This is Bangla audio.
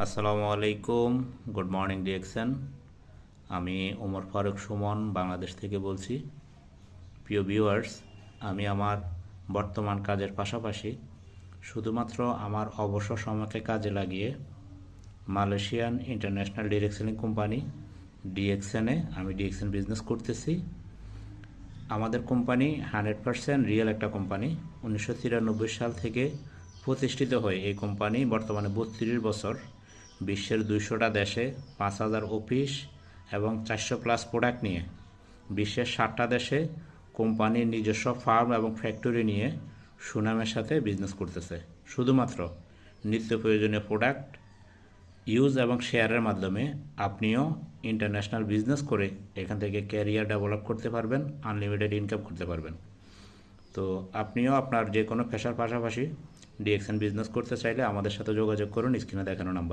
আসসালামু আলাইকুম। Good morning DXN. আমি ওমর ফারুক সুমন বাংলাদেশ থেকে বলছি। প্রিয় ভিউয়ার্স, আমি আমার বর্তমান কাজের পাশাপাশি শুধুমাত্র আমার অবসর সময়কে কাজে লাগিয়ে Malaysian international direct selling company ডিএক্সএনে আমি ডিএক্সএন বিজনেস করতেছি। আমাদের কোম্পানি 100% রিয়েল একটা কোম্পানি। 1993 সাল থেকে প্রতিষ্ঠিত হয়ে এই কোম্পানি বর্তমানে 32 বছর বিশ্বের 200টা দেশে 5000 অফিস এবং 400+ প্রোডাক্ট নিয়ে বিশ্বের 60টা দেশে কোম্পানির নিজস্ব ফার্ম এবং ফ্যাক্টরি নিয়ে সুনামের সাথে বিজনেস করতেছে। শুধুমাত্র নিত্য প্রয়োজনীয় প্রোডাক্ট ইউজ এবং শেয়ারের মাধ্যমে আপনিও ইন্টারন্যাশনাল বিজনেস করে এখান থেকে ক্যারিয়ার ডেভেলপ করতে পারবেন, আনলিমিটেড ইনকাম করতে পারবেন। তো আপনিও আপনার যে কোনো পেশার পাশাপাশি ডিএক্সএন বিজনেস করতে চাইলে আমাদের সাথে যোগাযোগ করুন স্ক্রিনে দেখানো নাম্বার।